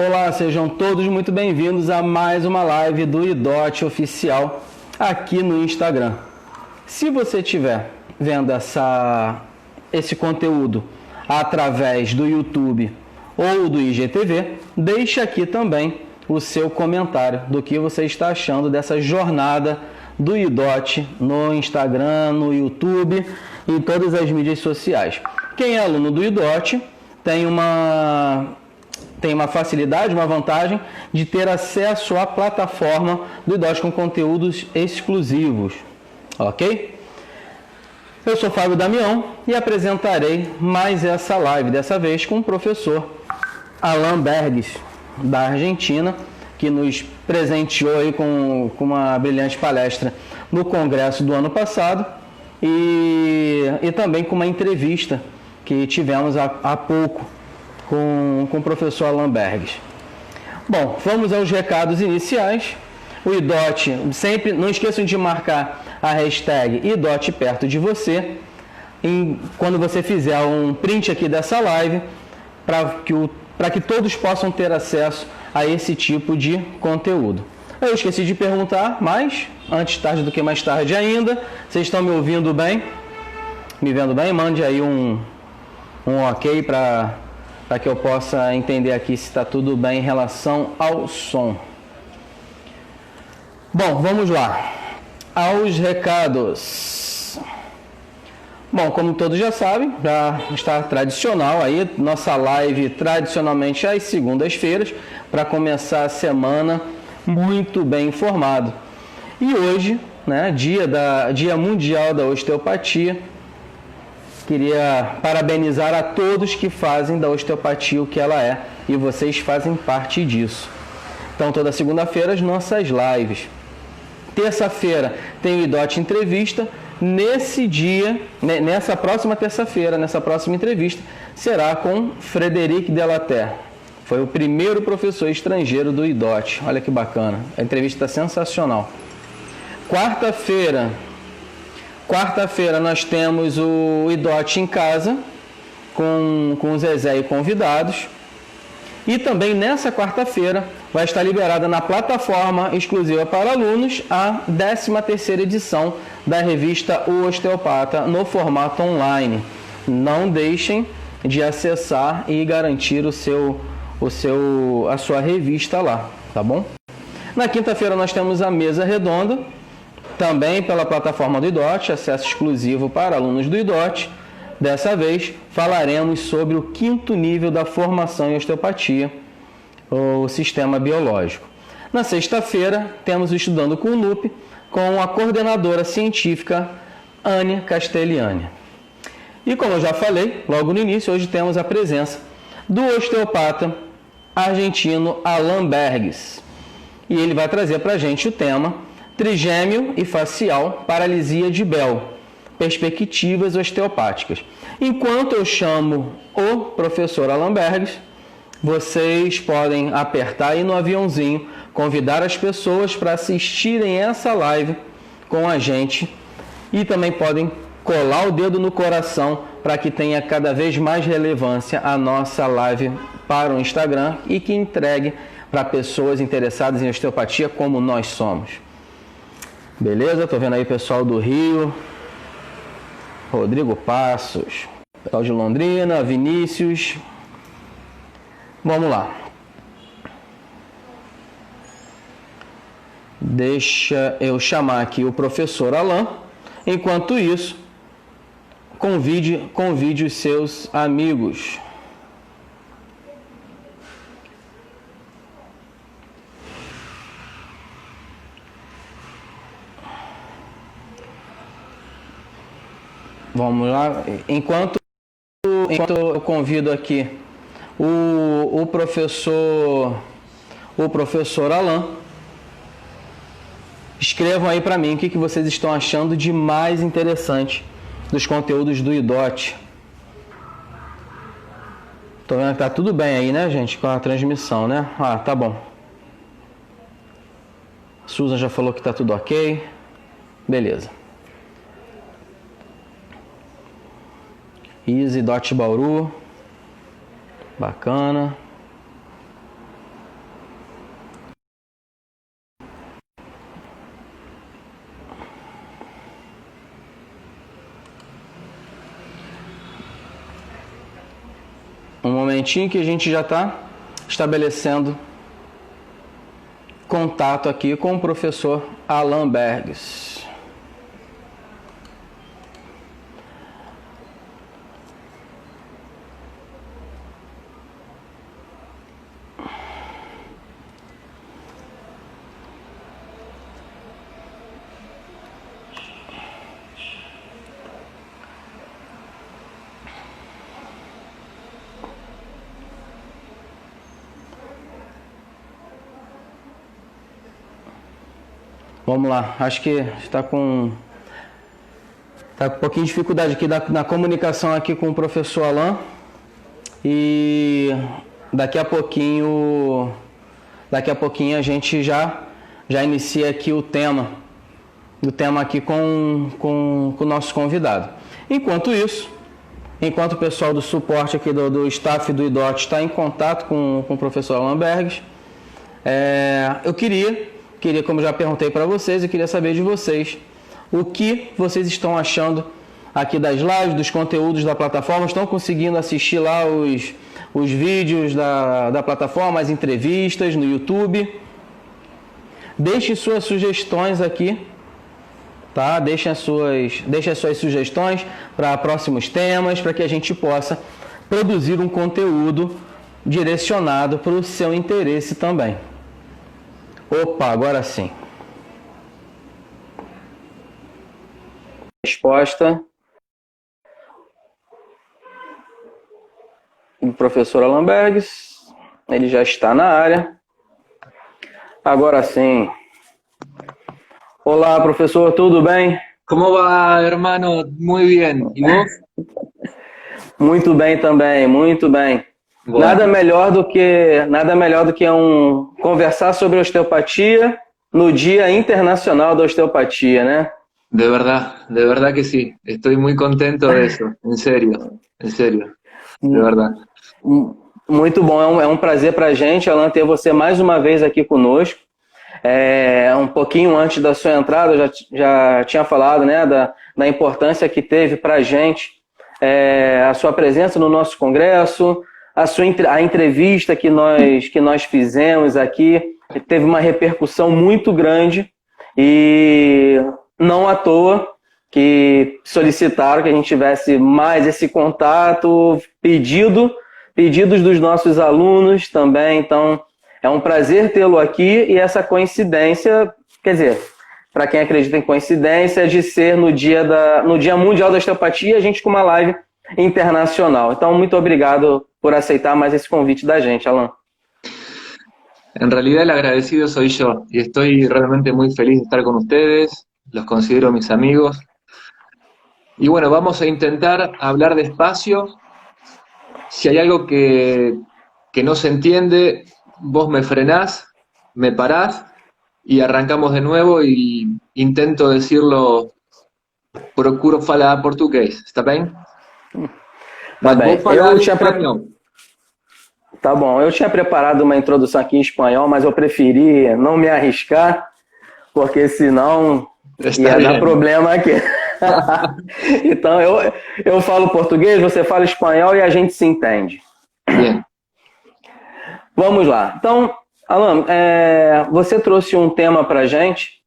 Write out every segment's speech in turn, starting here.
Olá, sejam todos muito bem-vindos a mais uma live do IDOT Oficial aqui no Instagram. Se você estiver vendo esse conteúdo através do YouTube ou do IGTV, deixe aqui também o seu comentário do que você está achando dessa jornada do IDOT no Instagram, no YouTube e em todas as mídias sociais. Quem é aluno do IDOT tem uma facilidade, uma vantagem de ter acesso à plataforma do IDOT com conteúdos exclusivos, ok? Eu sou Fábio Damião e apresentarei mais essa live, dessa vez com o professor Alan Bergues, da Argentina, que nos presenteou aí com uma brilhante palestra no congresso do ano passado e também com uma entrevista que tivemos há pouco com o professor Alan Bergues. Bom, vamos aos recados iniciais. O IDOT, sempre não esqueçam de marcar a hashtag IDOT perto de você, quando você fizer um print aqui dessa live, para que todos possam ter acesso a esse tipo de conteúdo. Eu esqueci de perguntar, mas antes tarde do que mais tarde ainda, vocês estão me ouvindo bem? Me vendo bem? Mande aí um ok para que eu possa entender aqui se está tudo bem em relação ao som. Bom, vamos lá. Aos recados. Bom, como todos já sabem, já está tradicional aí, nossa live tradicionalmente às segundas-feiras, para começar a semana muito bem informado. E hoje, né, Dia Mundial da Osteopatia, queria parabenizar a todos que fazem da osteopatia o que ela é, e vocês fazem parte disso. Então, toda segunda-feira, as nossas lives. Terça-feira tem o IDOT Entrevista. Nesse dia, nessa próxima terça-feira, nessa próxima entrevista, será com Frederic Delaterre. Foi o primeiro professor estrangeiro do IDOT. Olha que bacana. A entrevista está sensacional. Quarta-feira nós temos o IDOT em casa, com o Zezé e convidados. E também nessa quarta-feira vai estar liberada na plataforma exclusiva para alunos a 13ª edição da revista O Osteopata no formato online. Não deixem de acessar e garantir a sua revista lá, tá bom? Na quinta-feira nós temos a mesa redonda, também pela plataforma do IDOT, acesso exclusivo para alunos do IDOT. Dessa vez falaremos sobre o 5º nível da formação em osteopatia, o sistema biológico. Na sexta-feira temos o Estudando com o NUP, com a coordenadora científica Ania Castellani. E como eu já falei logo no início, hoje temos a presença do osteopata argentino Alan Bergues. E ele vai trazer para a gente o tema Trigêmeo e facial, paralisia de Bell, perspectivas osteopáticas. Enquanto eu chamo o professor Alan Bergues, vocês podem apertar aí no aviãozinho, convidar as pessoas para assistirem essa live com a gente e também podem colar o dedo no coração para que tenha cada vez mais relevância a nossa live para o Instagram e que entregue para pessoas interessadas em osteopatia como nós somos. Beleza? Estou vendo aí o pessoal do Rio, Rodrigo Passos, pessoal de Londrina, Vinícius. Vamos lá. Deixa eu chamar aqui o professor Alan. Enquanto isso, convide os seus amigos. Vamos lá. Enquanto eu convido aqui o professor Alan, escrevam aí para mim o que vocês estão achando de mais interessante dos conteúdos do IDOT. Tô vendo que tá tudo bem aí, né, gente, com a transmissão, né? Ah, tá bom. Susan já falou que tá tudo ok. Beleza. Easy Dot Bauru. Bacana. Um momentinho que a gente já está estabelecendo contato aqui com o professor Alan Bergs. Vamos lá, acho que está com um pouquinho de dificuldade aqui na comunicação aqui com o professor Alan. E daqui a pouquinho a gente já inicia aqui o tema aqui com o nosso convidado. Enquanto isso, enquanto o pessoal do suporte aqui do staff do IDOT está em contato com o professor Alan Bergs, eu queria, como já perguntei para vocês, eu queria saber de vocês o que vocês estão achando aqui das lives, dos conteúdos da plataforma. Estão conseguindo assistir lá os vídeos da plataforma, as entrevistas no YouTube? Deixe suas sugestões aqui, tá? Deixem as suas sugestões para próximos temas, para que a gente possa produzir um conteúdo direcionado para o seu interesse também. Opa, agora sim. Resposta do professor Alan Bergs. Ele já está na área. Agora sim. Olá, professor, tudo bem? ¿Cómo va, hermano? Muy bien. ¿Y vos? Muito bem também, muito bem. Bueno. Nada melhor do que conversar sobre osteopatia no Dia Internacional da Osteopatia, né? De verdad que sí. Estoy muy contento de eso, en serio, de verdad. Muito bom, é um prazer para a gente, Alan, ter você mais uma vez aqui conosco. Um pouquinho antes da sua entrada, eu já tinha falado, né, da importância que teve para a gente a sua presença no nosso congresso, a entrevista que nós fizemos aqui, teve uma repercussão muito grande e não à toa que solicitaram que a gente tivesse mais esse contato, pedidos dos nossos alunos também. Então, é um prazer tê-lo aqui e essa coincidência, quer dizer, para quem acredita em coincidência, de ser no Dia Mundial da Osteopatia, a gente com uma live internacional. Então, muito obrigado por aceitar mais esse convite da gente, Alan. En realidad el agradecido soy yo y estoy realmente muy feliz de estar con ustedes, los considero mis amigos. Y bueno, vamos a intentar hablar despacio. Si hay algo que no se entiende, vos me frenás, me parás y arrancamos de nuevo y intento decirlo, procuro falar português, está bem? Tá bem. Tá bom, eu tinha preparado uma introdução aqui em espanhol, mas eu preferi não me arriscar, porque senão ia dar problema aqui. Então, eu falo português, você fala espanhol e a gente se entende. Bien. Vamos lá. Então, Alan, você trouxe um tema para a gente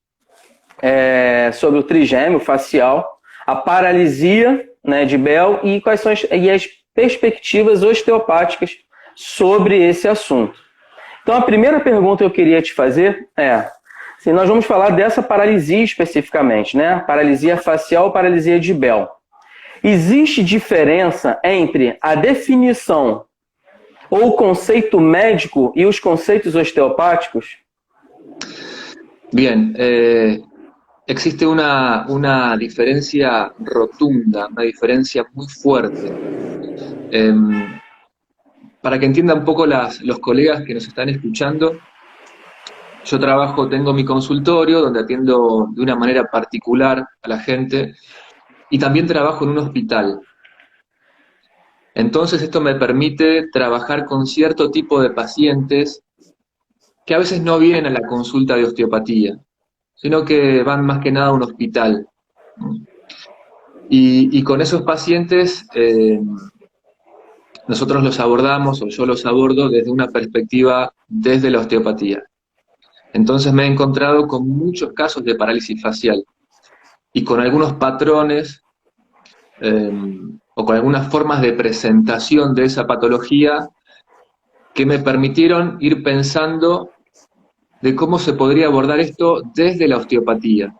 sobre o trigêmeo facial, a paralisia, né, de Bell e quais são as perspectivas osteopáticas sobre esse assunto. Então, a primeira pergunta que eu queria te fazer se nós vamos falar dessa paralisia especificamente, né? Paralisia facial ou paralisia de Bell. Existe diferença entre a definição ou o conceito médico e os conceitos osteopáticos? Bien, existe una diferencia rotunda, una diferencia muy fuerte. Para que entiendan un poco los colegas que nos están escuchando, yo tengo mi consultorio donde atiendo de una manera particular a la gente y también trabajo en un hospital. Entonces esto me permite trabajar con cierto tipo de pacientes que a veces no vienen a la consulta de osteopatía, sino que van más que nada a un hospital. Y con esos pacientes nosotros los abordamos, o yo los abordo desde una perspectiva desde la osteopatía. Entonces me he encontrado con muchos casos de parálisis facial y con algunos patrones o con algunas formas de presentación de esa patología que me permitieron ir pensando de cómo se podría abordar esto desde la osteopatía,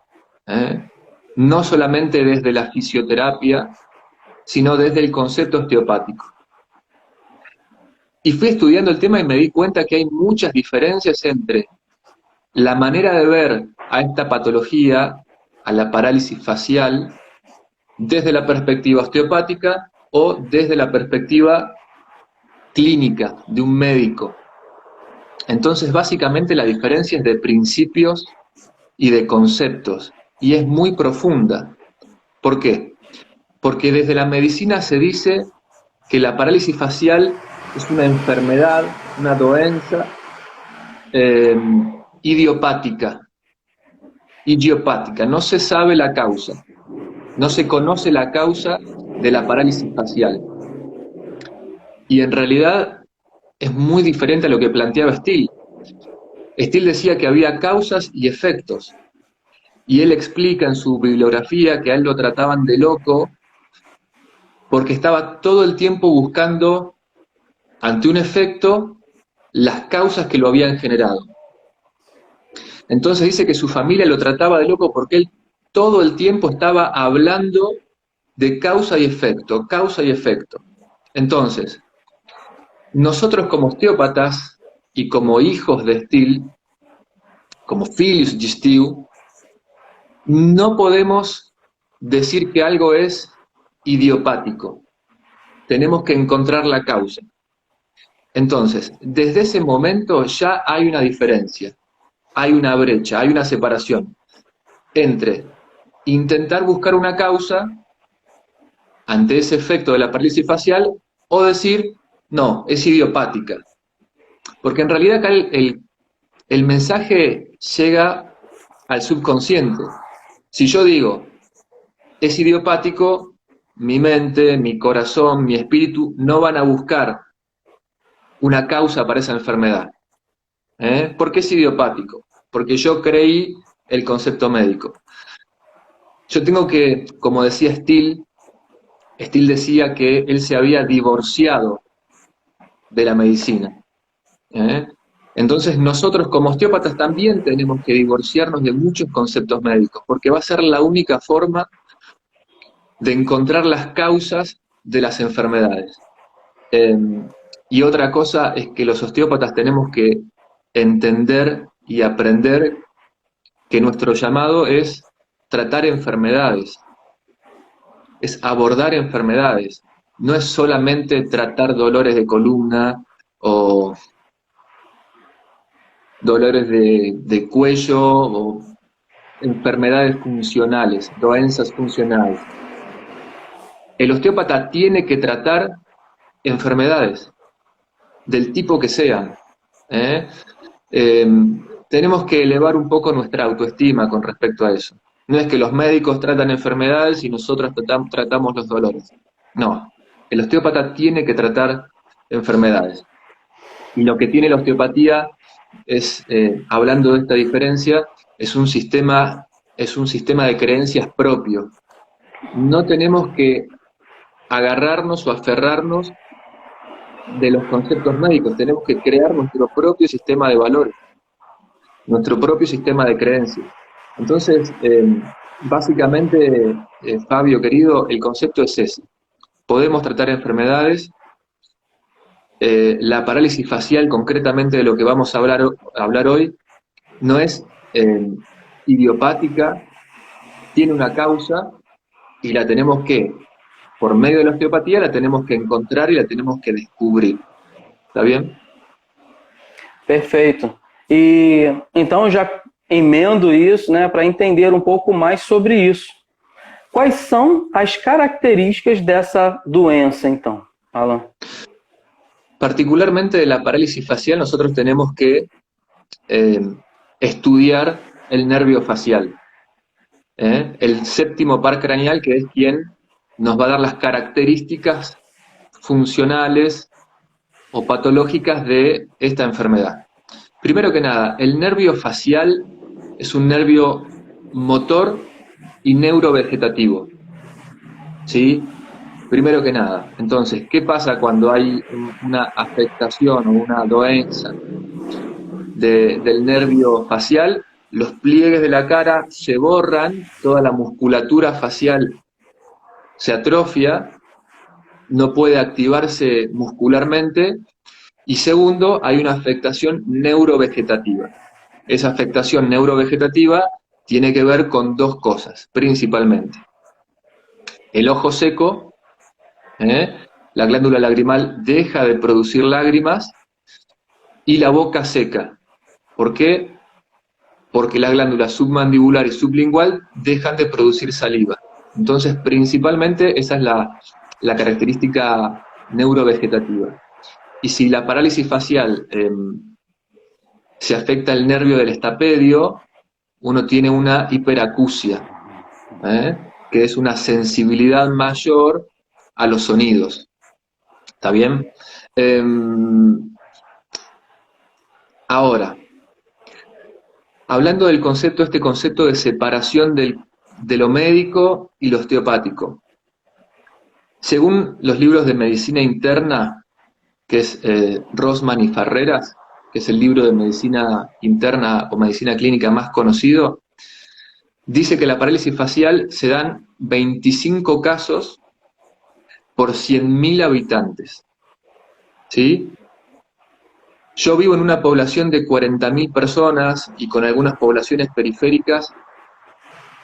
¿eh? No solamente desde la fisioterapia, sino desde el concepto osteopático. Y fui estudiando el tema y me di cuenta que hay muchas diferencias entre la manera de ver a esta patología, a la parálisis facial, desde la perspectiva osteopática o desde la perspectiva clínica de un médico. Entonces, básicamente la diferencia es de principios y de conceptos, y es muy profunda. ¿Por qué? Porque desde la medicina se dice que la parálisis facial es una enfermedad, una doença idiopática, no se sabe la causa, no se conoce la causa de la parálisis facial. Y en realidad es muy diferente a lo que planteaba Still. Still decía que había causas y efectos, y él explica en su bibliografía que a él lo trataban de loco porque estaba todo el tiempo buscando, ante un efecto, las causas que lo habían generado. Entonces dice que su familia lo trataba de loco porque él todo el tiempo estaba hablando de causa y efecto, causa y efecto. Entonces, nosotros como osteópatas y como hijos de Still, como filhos de Still, no podemos decir que algo es idiopático. Tenemos que encontrar la causa. Entonces, desde ese momento ya hay una diferencia, hay una brecha, hay una separación entre intentar buscar una causa ante ese efecto de la parálisis facial o decir, no, es idiopática. Porque en realidad acá el mensaje llega al subconsciente. Si yo digo, es idiopático, mi mente, mi corazón, mi espíritu no van a buscar una causa para esa enfermedad. ¿Por qué es idiopático? Porque yo creí el concepto médico. Yo tengo que, como decía Still decía que él se había divorciado de la medicina. Entonces nosotros como osteópatas también tenemos que divorciarnos de muchos conceptos médicos, porque va a ser la única forma de encontrar las causas de las enfermedades. Y otra cosa es que los osteópatas tenemos que entender y aprender que nuestro llamado es tratar enfermedades, es abordar enfermedades, no es solamente tratar dolores de columna o dolores de cuello o enfermedades funcionales, doenças funcionales. El osteópata tiene que tratar enfermedades del tipo que sean. Tenemos que elevar un poco nuestra autoestima con respecto a eso. No es que los médicos tratan enfermedades y nosotros tratamos los dolores. No, el osteópata tiene que tratar enfermedades. Y lo que tiene la osteopatía es, hablando de esta diferencia, es un sistema de creencias propio. No tenemos que agarrarnos o aferrarnos de los conceptos médicos, tenemos que crear nuestro propio sistema de valores, nuestro propio sistema de creencias. Entonces, básicamente, Fabio querido, el concepto es ese. Podemos tratar enfermedades, la parálisis facial, concretamente de lo que vamos a hablar hoy, no es idiopática, tiene una causa y la tenemos que, por medio de la osteopatía, la tenemos que encontrar y la tenemos que descubrir. ¿Está bien? Perfeito. E então já emendo isso, né, para entender um pouco mais sobre isso. Quais são as características dessa doença, então, Alan? Particularmente de la parálisis facial, nosotros tenemos que estudiar el nervio facial, el séptimo par craneal, que es quien nos va a dar las características funcionales o patológicas de esta enfermedad. Primero que nada, el nervio facial es un nervio motor y neurovegetativo, ¿sí? Primero que nada. Entonces, ¿qué pasa cuando hay una afectación o una doença del nervio facial? Los pliegues de la cara se borran, toda la musculatura facial se atrofia, no puede activarse muscularmente. Y segundo, hay una afectación neurovegetativa. Esa afectación neurovegetativa tiene que ver con dos cosas, principalmente. El ojo seco, la glándula lagrimal deja de producir lágrimas, y la boca seca. ¿Por qué? Porque la glándula submandibular y sublingual dejan de producir saliva. Entonces, principalmente, esa es la característica neurovegetativa. Y si la parálisis facial se afecta el nervio del estapedio, uno tiene una hiperacusia, que es una sensibilidad mayor a los sonidos. ¿Está bien? Ahora, hablando del concepto, este concepto de separación de lo médico y lo osteopático. Según los libros de medicina interna, que es Rosman y Farreras, que es el libro de medicina interna o medicina clínica más conocido, dice que la parálisis facial se dan 25 casos por 100.000 habitantes. ¿Sí? Yo vivo en una población de 40.000 personas y con algunas poblaciones periféricas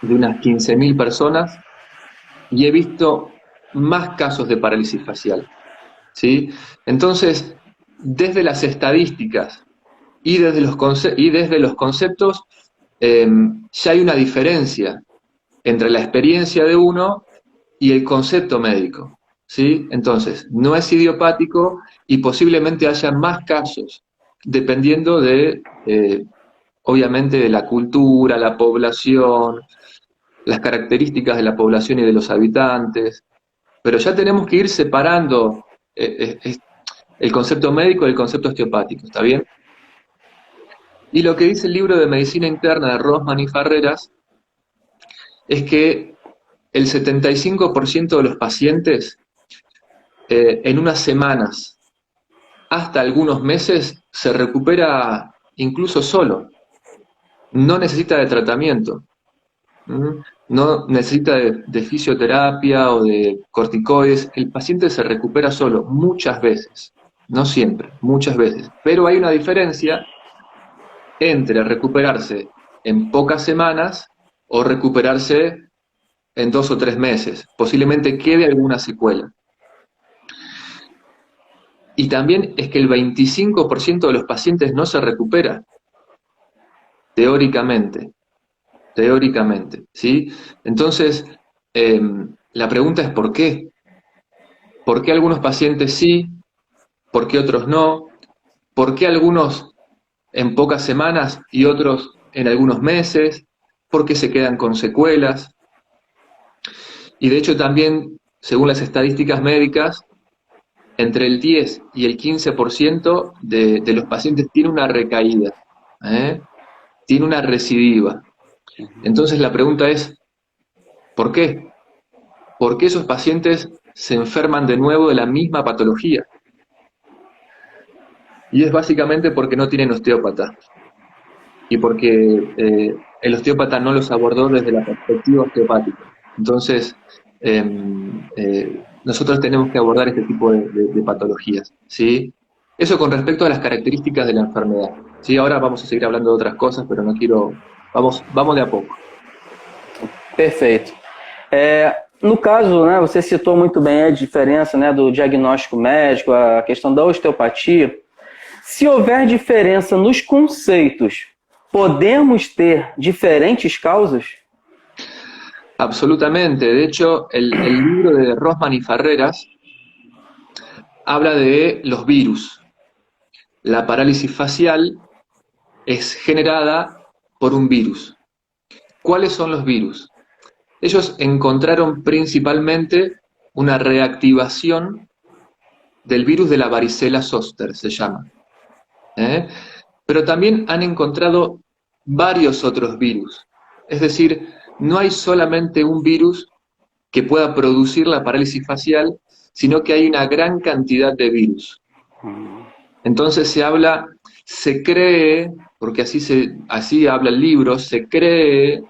de unas 15.000 personas, y he visto más casos de parálisis facial. ¿Sí? Entonces, desde las estadísticas y desde los conceptos, ya hay una diferencia entre la experiencia de uno y el concepto médico. ¿Sí? Entonces, no es idiopático y posiblemente haya más casos, dependiendo de, obviamente, de la cultura, la población, las características de la población y de los habitantes, pero ya tenemos que ir separando el concepto médico del concepto osteopático, ¿está bien? Y lo que dice el libro de medicina interna de Rosman y Farreras es que el 75% de los pacientes en unas semanas hasta algunos meses se recupera incluso solo, no necesita de tratamiento, no necesita de fisioterapia o de corticoides, el paciente se recupera solo muchas veces, no siempre, muchas veces, pero hay una diferencia entre recuperarse en pocas semanas o recuperarse en 2 o 3 meses, posiblemente quede alguna secuela. Y también es que el 25% de los pacientes no se recupera, teóricamente, ¿sí? Entonces, la pregunta es ¿por qué? ¿Por qué algunos pacientes sí? ¿Por qué otros no? ¿Por qué algunos en pocas semanas y otros en algunos meses? ¿Por qué se quedan con secuelas? Y de hecho también, según las estadísticas médicas, entre el 10 y el 15% de los pacientes tiene una recaída, tiene una recidiva. Entonces la pregunta es, ¿por qué? ¿Por qué esos pacientes se enferman de nuevo de la misma patología? Y es básicamente porque no tienen osteópata. Y porque el osteópata no los abordó desde la perspectiva osteopática. Entonces, nosotros tenemos que abordar este tipo de patologías, ¿sí? Eso con respecto a las características de la enfermedad, ¿sí? Ahora vamos a seguir hablando de otras cosas, pero no quiero... Vamos de a pouco. Perfeito. No caso, né, você citou muito bem a diferença, né, do diagnóstico médico, a questão da osteopatia. Se houver diferença nos conceitos, podemos ter diferentes causas? Absolutamente. De hecho, el libro de Rosman y Farreras habla de los virus. La parálisis facial es generada por un virus. ¿Cuáles son los virus? Ellos encontraron principalmente una reactivación del virus de la varicela zoster, se llama. ¿Eh? Pero también han encontrado varios otros virus. Es decir, no hay solamente un virus que pueda producir la parálisis facial, sino que hay una gran cantidad de virus. Entonces se cree, porque así habla el libro, se cree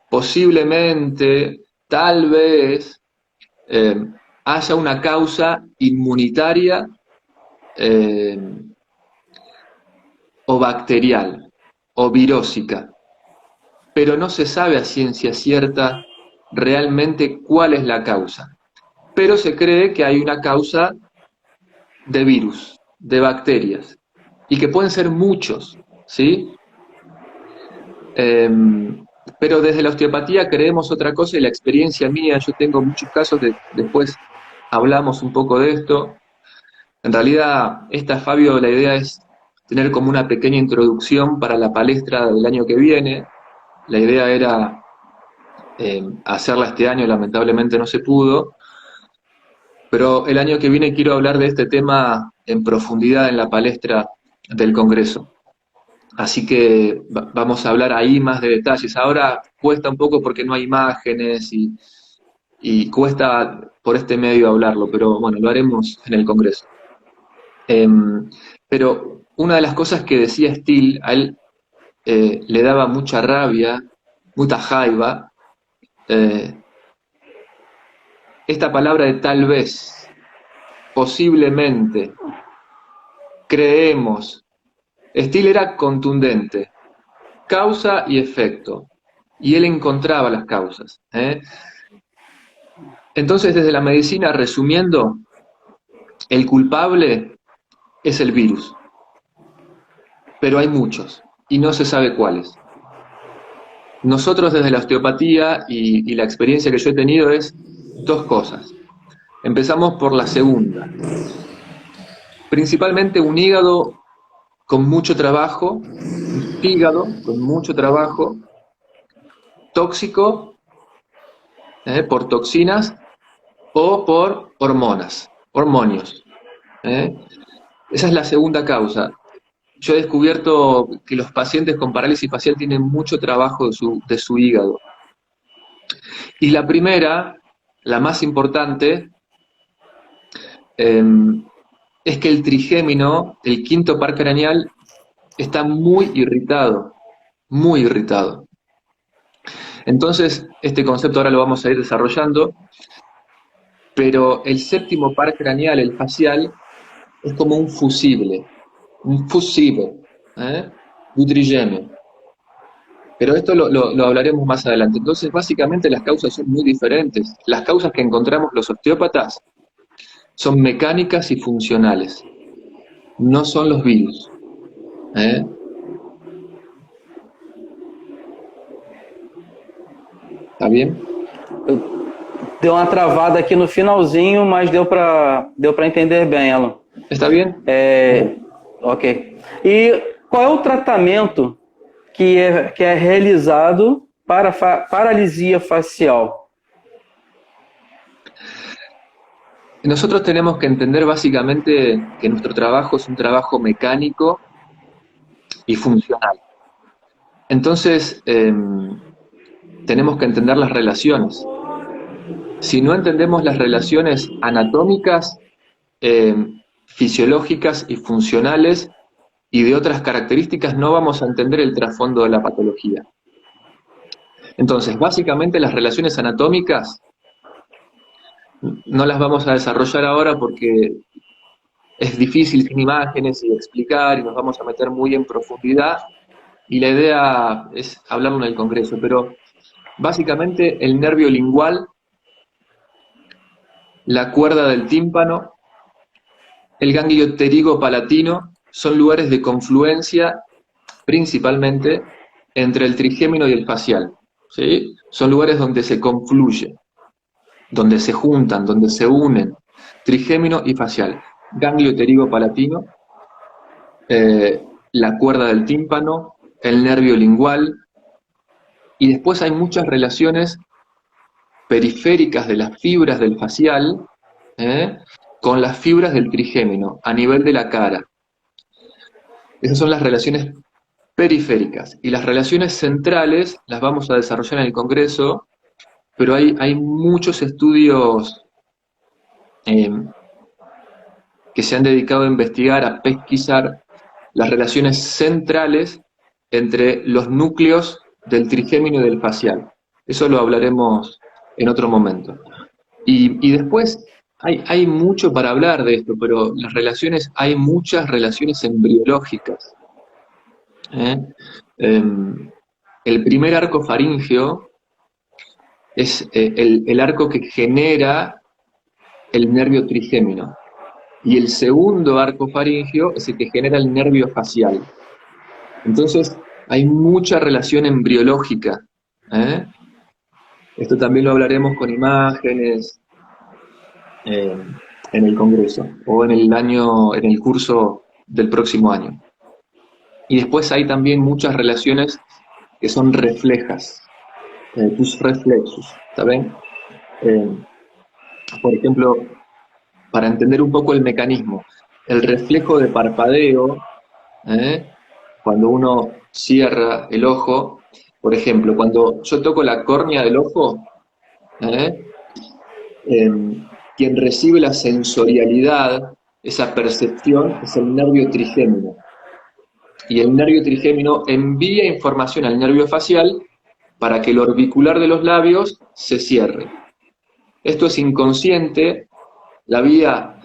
posiblemente, tal vez, haya una causa inmunitaria o bacterial o virósica, pero no se sabe a ciencia cierta realmente cuál es la causa. Pero se cree que hay una causa de virus, de bacterias, y que pueden ser muchos, ¿sí? Pero desde la osteopatía creemos otra cosa y la experiencia mía, yo tengo muchos casos, después hablamos un poco de esto. En realidad, Fabio, la idea es tener como una pequeña introducción para la palestra del año que viene. La idea era hacerla este año, lamentablemente no se pudo, pero el año que viene quiero hablar de este tema en profundidad en la palestra del Congreso. Así que vamos a hablar ahí más de detalles. Ahora cuesta un poco porque no hay imágenes y cuesta por este medio hablarlo, pero bueno, lo haremos en el Congreso. Pero una de las cosas que decía Steele, a él le daba mucha rabia, mucha jaiba, esta palabra de tal vez, posiblemente, creemos. Steele era contundente, causa y efecto, y él encontraba las causas. Entonces, desde la medicina, resumiendo, el culpable es el virus, pero hay muchos, y no se sabe cuáles. Nosotros desde la osteopatía y la experiencia que yo he tenido es dos cosas. Empezamos por la segunda. Principalmente un hígado con mucho trabajo, tóxico, por toxinas o por hormonios. Esa es la segunda causa. Yo he descubierto que los pacientes con parálisis facial tienen mucho trabajo de su hígado. Y la primera, la más importante, es que el trigémino, el quinto par craneal, está muy irritado, muy irritado. Entonces, este concepto ahora lo vamos a ir desarrollando, pero el séptimo par craneal, el facial, es como un fusible, un trigémino. Pero esto lo hablaremos más adelante. Entonces, básicamente las causas son muy diferentes. Las causas que encontramos los osteópatas son mecánicas y funcionales, no son los virus. Tá bem? Deu uma travada aqui no finalzinho, mas deu para entender bem, Alan. Está bem? Ok. E qual é o tratamento que é realizado para paralisia facial? Nosotros tenemos que entender básicamente que nuestro trabajo es un trabajo mecánico y funcional. Entonces, tenemos que entender las relaciones. Si no entendemos las relaciones anatómicas, fisiológicas y funcionales y de otras características, no vamos a entender el trasfondo de la patología. Entonces, básicamente las relaciones anatómicas no las vamos a desarrollar ahora porque es difícil sin imágenes y explicar y nos vamos a meter muy en profundidad y la idea es hablarlo en el Congreso, pero básicamente el nervio lingual, la cuerda del tímpano, el ganglio pterigo-palatino son lugares de confluencia principalmente entre el trigémino y el facial, ¿sí? Son lugares donde se confluye, donde se juntan, donde se unen, trigémino y facial. Ganglio pterigo-palatino, la cuerda del tímpano, el nervio lingual, y después hay muchas relaciones periféricas de las fibras del facial, con las fibras del trigémino a nivel de la cara. Esas son las relaciones periféricas. Y las relaciones centrales las vamos a desarrollar en el Congreso, pero hay muchos estudios eh, que se han dedicado a investigar, a pesquisar las relaciones centrales entre los núcleos del trigémino y del facial. Eso lo hablaremos en otro momento. Y después hay mucho para hablar de esto, pero las relaciones, hay muchas relaciones embriológicas. ¿Eh? El primer arco faríngeo es el arco que genera el nervio trigémino. Y el segundo arco faríngeo es el que genera el nervio facial. Entonces, hay mucha relación embriológica. ¿Eh? Esto también lo hablaremos con imágenes en el Congreso o en el curso del próximo año. Y después hay también muchas relaciones que son reflejas, tus reflexos, ¿saben? Por ejemplo, para entender un poco el mecanismo, el reflejo de parpadeo, cuando uno cierra el ojo, por ejemplo, cuando yo toco la córnea del ojo, quien recibe la sensorialidad, esa percepción, es el nervio trigémino. Y el nervio trigémino envía información al nervio facial para que el orbicular de los labios se cierre. Esto es inconsciente, la vía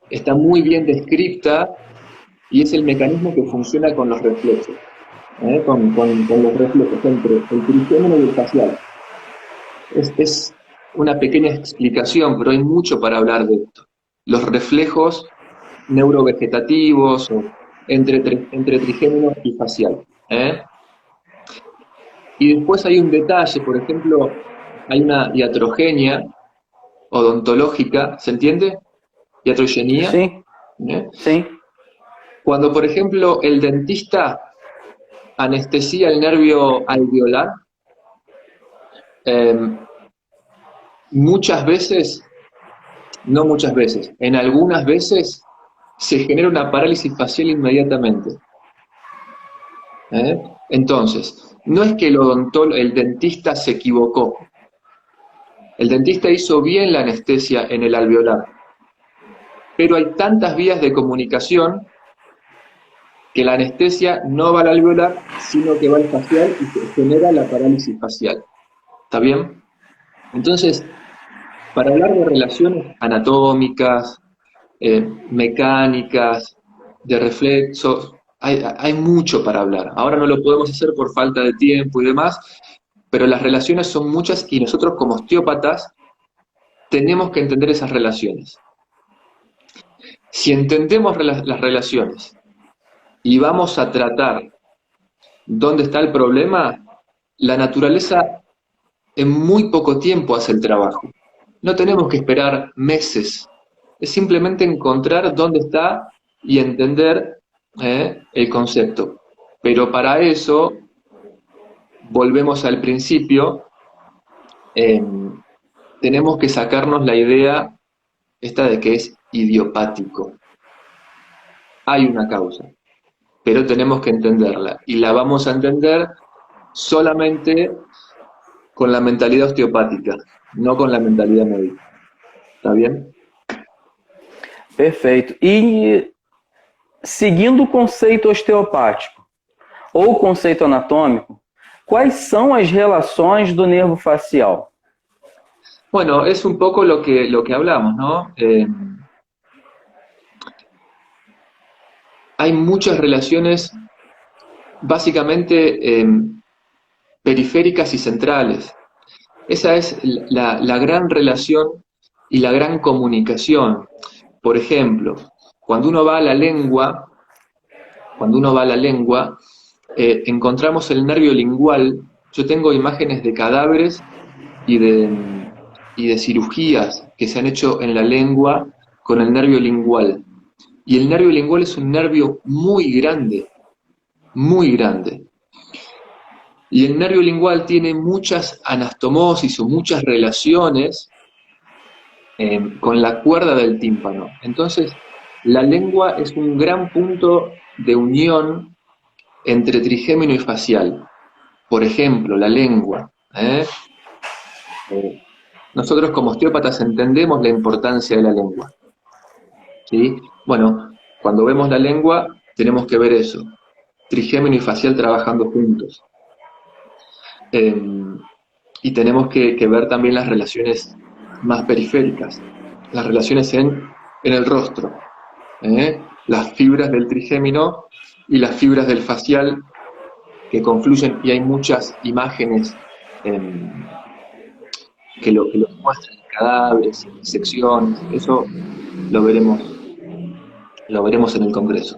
está muy bien descrita y es el mecanismo que funciona con los reflejos, con los reflejos entre el trigémino y el facial. Es una pequeña explicación, pero hay mucho para hablar de esto. Los reflejos neurovegetativos o entre trigémino y facial. Y después hay un detalle, por ejemplo, hay una iatrogenia odontológica, ¿se entiende? Iatrogenia. Sí, sí. Cuando, por ejemplo, el dentista anestesia el nervio alveolar, muchas veces, no muchas veces, en algunas veces se genera una parálisis facial inmediatamente. Entonces, no es que el dentista se equivocó. El dentista hizo bien la anestesia en el alveolar. Pero hay tantas vías de comunicación que la anestesia no va al alveolar, sino que va al facial y se genera la parálisis facial. ¿Está bien? Entonces, para hablar de relaciones anatómicas, mecánicas, de reflexos, hay mucho para hablar. Ahora no lo podemos hacer por falta de tiempo y demás, pero las relaciones son muchas y nosotros como osteópatas tenemos que entender esas relaciones. Si entendemos las relaciones y vamos a tratar dónde está el problema, la naturaleza en muy poco tiempo hace el trabajo. No tenemos que esperar meses, es simplemente encontrar dónde está y entender el concepto. Pero para eso, volvemos al principio, tenemos que sacarnos la idea esta de que es idiopático. Hay una causa, pero tenemos que entenderla, y la vamos a entender solamente con la mentalidad osteopática, no con la mentalidad médica. ¿Está bien? Perfeito. E seguindo o conceito osteopático ou o conceito anatômico, quais são as relações do nervo facial? Bueno, es un poco lo que hablamos, ¿no? Hay muchas relaciones básicamente periféricas y centrales. Esa es la gran relación y la gran comunicación. Por ejemplo, cuando uno va a la lengua, encontramos el nervio lingual. Yo tengo imágenes de cadáveres y de cirugías que se han hecho en la lengua con el nervio lingual. Y el nervio lingual es un nervio muy grande, muy grande. Y el nervio lingual tiene muchas anastomosis o muchas relaciones con la cuerda del tímpano. Entonces, la lengua es un gran punto de unión entre trigémino y facial. Por ejemplo, la lengua. Nosotros como osteópatas entendemos la importancia de la lengua, ¿sí? Bueno, cuando vemos la lengua tenemos que ver eso, trigémino y facial trabajando juntos. Y tenemos que ver también las relaciones más periféricas, las relaciones en el rostro, las fibras del trigémino y las fibras del facial que confluyen, y hay muchas imágenes que lo muestran, cadáveres, secciones, eso lo veremos en el congreso.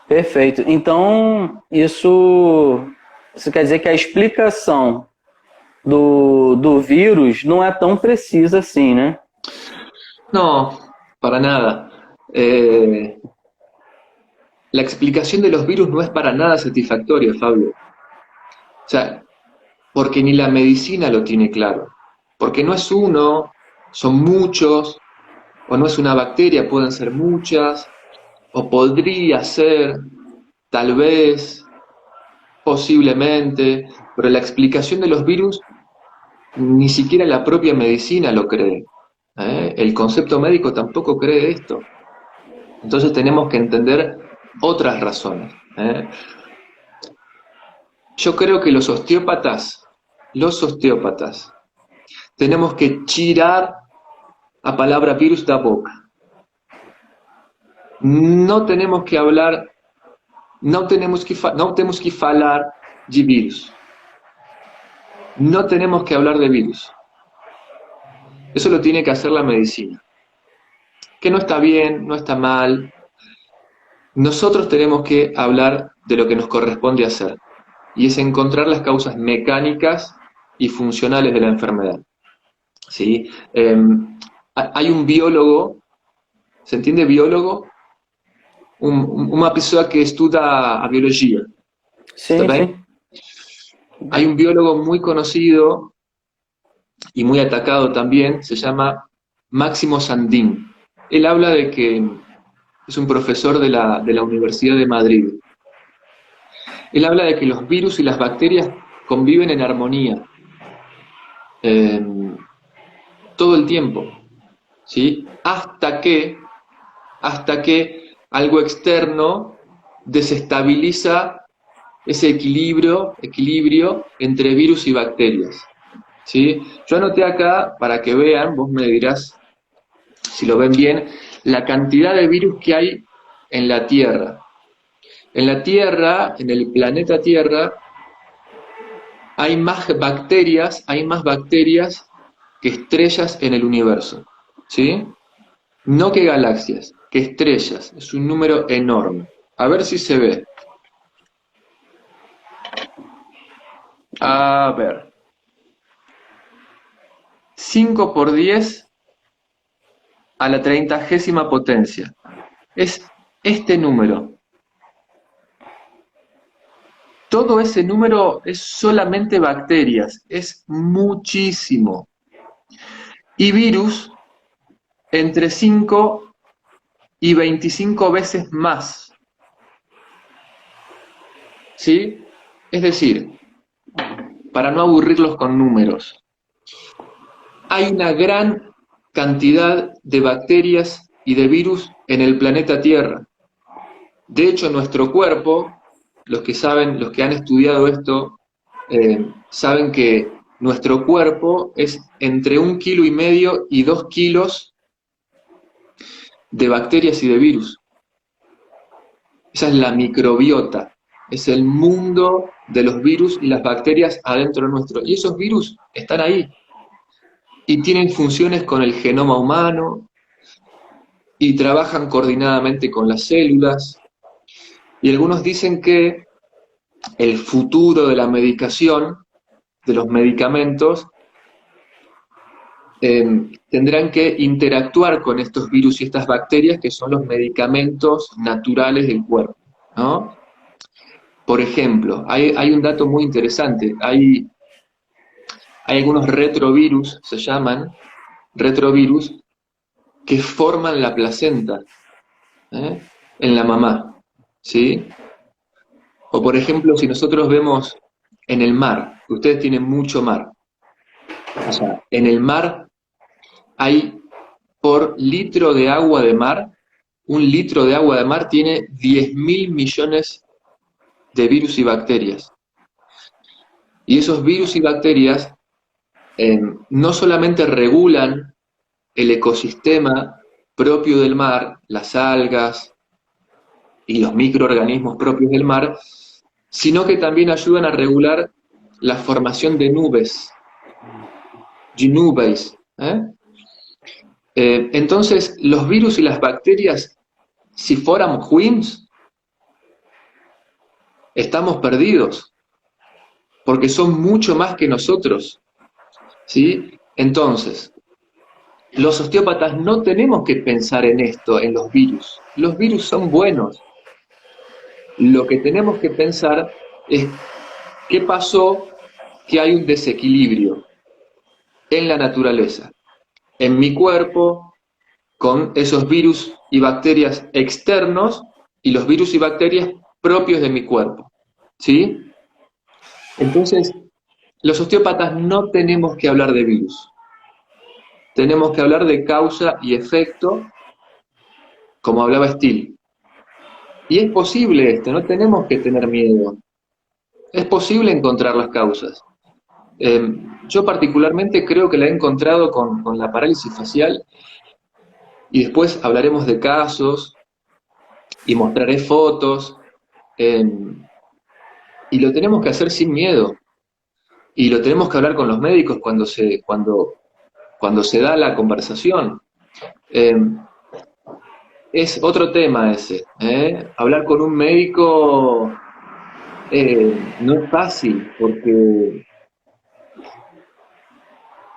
Perfeito. Então, isso quer dizer que a explicação do vírus não é tão precisa assim, né? No, para nada. La explicación de los virus no es para nada satisfactoria, Fabio. O sea, porque ni la medicina lo tiene claro. Porque no es uno, son muchos, o no es una bacteria, pueden ser muchas, o podría ser, tal vez, posiblemente, pero la explicación de los virus ni siquiera la propia medicina lo cree. El concepto médico tampoco cree esto. Entonces tenemos que entender otras razones. Yo creo que los osteópatas, tenemos que tirar a palabra virus da boca. No tenemos que hablar, no tenemos que falar de virus. No tenemos que hablar de virus. Eso lo tiene que hacer la medicina. Que no está bien, no está mal. Nosotros tenemos que hablar de lo que nos corresponde hacer, y es encontrar las causas mecánicas y funcionales de la enfermedad. ¿Sí? Hay un biólogo, ¿se entiende biólogo? Una persona que estudia a biología. Sim, sim. Hay un biólogo muy conocido y muy atacado también, se llama Máximo Sandín. Él habla de que es un profesor de la Universidad de Madrid. Él habla de que los virus y las bacterias conviven en armonía todo el tiempo, ¿sí? Hasta que algo externo desestabiliza ese equilibrio entre virus y bacterias, ¿sí? Yo anoté acá para que vean, vos me dirás si lo ven bien, la cantidad de virus que hay en la Tierra. En la Tierra, en el planeta Tierra, hay más bacterias que estrellas en el universo, ¿sí? No que galaxias, que estrellas. Es un número enorme. A ver si se ve. A ver. 5 por 10 a la 30ª potencia. Es este número. Todo ese número es solamente bacterias, es muchísimo. Y virus, entre 5 y 25 veces más. ¿Sí? Es decir, para no aburrirlos con números, hay una gran cantidad de bacterias y de virus en el planeta Tierra. De hecho, nuestro cuerpo, los que saben, los que han estudiado esto, saben que nuestro cuerpo es entre 1,5 kilos y 2 kilos de bacterias y de virus. Esa es la microbiota, es el mundo de los virus y las bacterias adentro nuestro. Y esos virus están ahí y tienen funciones con el genoma humano y trabajan coordinadamente con las células. Y algunos dicen que el futuro de la medicación, de los medicamentos, tendrán que interactuar con estos virus y estas bacterias que son los medicamentos naturales del cuerpo, ¿no? Por ejemplo, hay un dato muy interesante. Hay hay algunos retrovirus, se llaman retrovirus, que forman la placenta, ¿eh? En la mamá, ¿sí? O por ejemplo, si nosotros vemos en el mar, ustedes tienen mucho mar, o sea, en el mar hay por litro de agua de mar, un litro de agua de mar tiene 10.000 millones de virus y bacterias. Y esos virus y bacterias no solamente regulan el ecosistema propio del mar, las algas y los microorganismos propios del mar, sino que también ayudan a regular la formación de nubes, nubes. Entonces, los virus y las bacterias, si fuéramos Wims, estamos perdidos, porque son mucho más que nosotros, ¿sí? Entonces, los osteópatas no tenemos que pensar en esto, en los virus. Los virus son buenos. Lo que tenemos que pensar es qué pasó, que hay un desequilibrio en la naturaleza, en mi cuerpo, con esos virus y bacterias externos y los virus y bacterias propios de mi cuerpo, ¿sí? Entonces, los osteópatas no tenemos que hablar de virus. Tenemos que hablar de causa y efecto, como hablaba Steele. Y es posible esto, no tenemos que tener miedo. Es posible encontrar las causas. Yo particularmente creo que la he encontrado con la parálisis facial, y después hablaremos de casos y mostraré fotos, y lo tenemos que hacer sin miedo. Y lo tenemos que hablar con los médicos cuando se da la conversación. Es otro tema ese, ¿eh? Hablar con un médico no es fácil, porque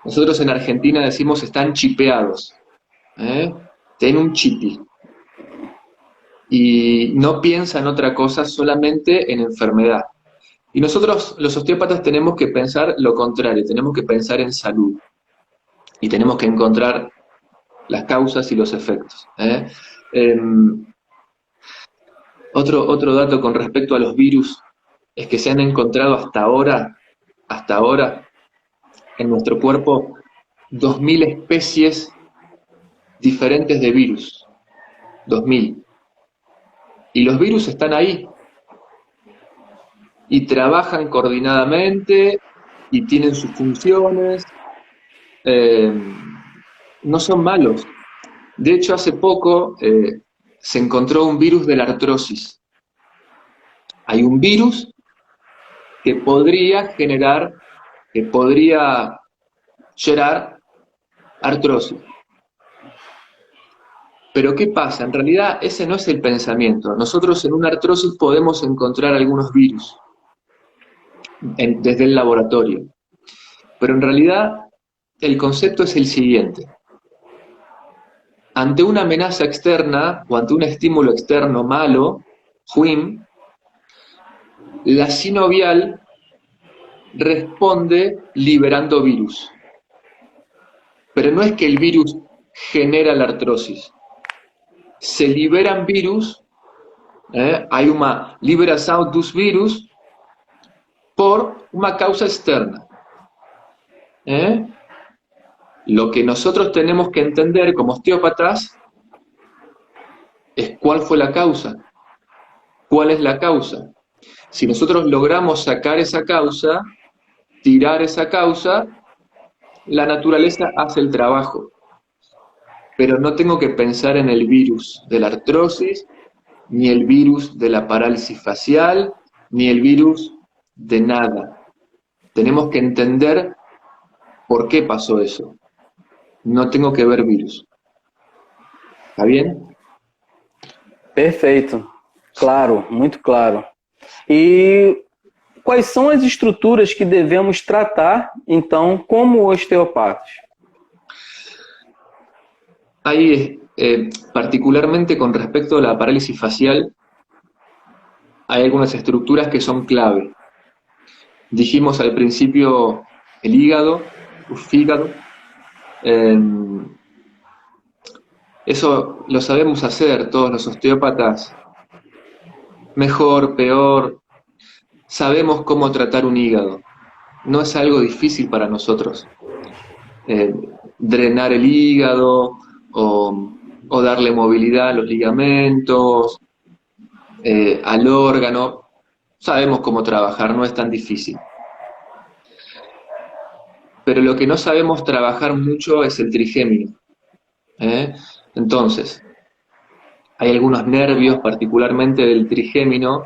nosotros en Argentina decimos están chipeados, ¿eh? Tienen un chipi. Y no piensan otra cosa, solamente en enfermedad. Y nosotros, los osteópatas, tenemos que pensar lo contrario, tenemos que pensar en salud. Y tenemos que encontrar las causas y los efectos, ¿eh? Otro dato con respecto a los virus es que se han encontrado hasta ahora, en nuestro cuerpo, 2.000 especies diferentes de virus. 2.000. Y los virus están ahí. Y trabajan coordinadamente, y tienen sus funciones. No son malos. De hecho, hace poco se encontró un virus de la artrosis. Hay un virus que podría generar artrosis. Pero ¿qué pasa? En realidad ese no es el pensamiento. Nosotros en una artrosis podemos encontrar algunos virus desde el laboratorio. Pero en realidad el concepto es el siguiente. Ante una amenaza externa o ante un estímulo externo malo, WIM, la sinovial responde liberando virus. Pero no es que el virus genera la artrosis. Se liberan virus, hay una liberación dos virus por una causa externa. Lo que nosotros tenemos que entender como osteópatas es cuál fue la causa, cuál es la causa. Si nosotros logramos sacar esa causa, tirar esa causa, la naturaleza hace el trabajo. Pero no tengo que pensar en el virus de la artrosis, ni el virus de la parálisis facial, ni el virus de nada. Tenemos que entender por qué pasó eso. No tengo que ver virus. ¿Está bien? Perfeito. Claro, muito claro. E quais são as estruturas que devemos tratar, então, como osteopatas? Ahí, particularmente con respecto a la parálisis facial, hay algunas estructuras que son clave. Dijimos al principio el fígado. Eso lo sabemos hacer todos los osteópatas, mejor, peor, sabemos cómo tratar un hígado. No es algo difícil para nosotros. Drenar el hígado o darle movilidad a los ligamentos, al órgano. Sabemos cómo trabajar, no es tan difícil. Pero lo que no sabemos trabajar mucho es el trigémino. Entonces, hay algunos nervios, particularmente del trigémino,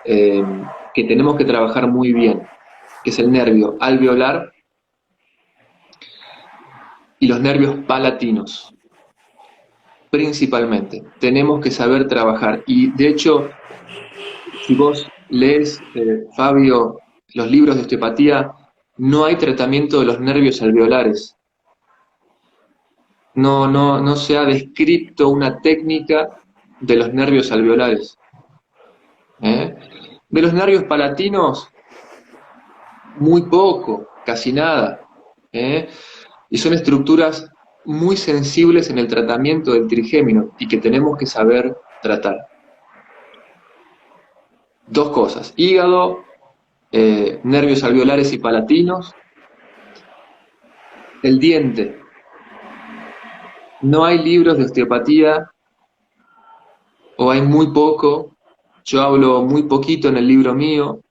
que tenemos que trabajar muy bien, que es el nervio alveolar y los nervios palatinos, principalmente. Tenemos que saber trabajar. Y de hecho, si vos lees, Fabio, los libros de osteopatía, no hay tratamiento de los nervios alveolares. No se ha descrito una técnica de los nervios alveolares. De los nervios palatinos, muy poco, casi nada. Y son estructuras muy sensibles en el tratamiento del trigémino y que tenemos que saber tratar. Dos cosas: hígado, nervios alveolares y palatinos. El diente. No hay libros de osteopatía, o hay muy poco. Yo hablo muy poquito en el libro mío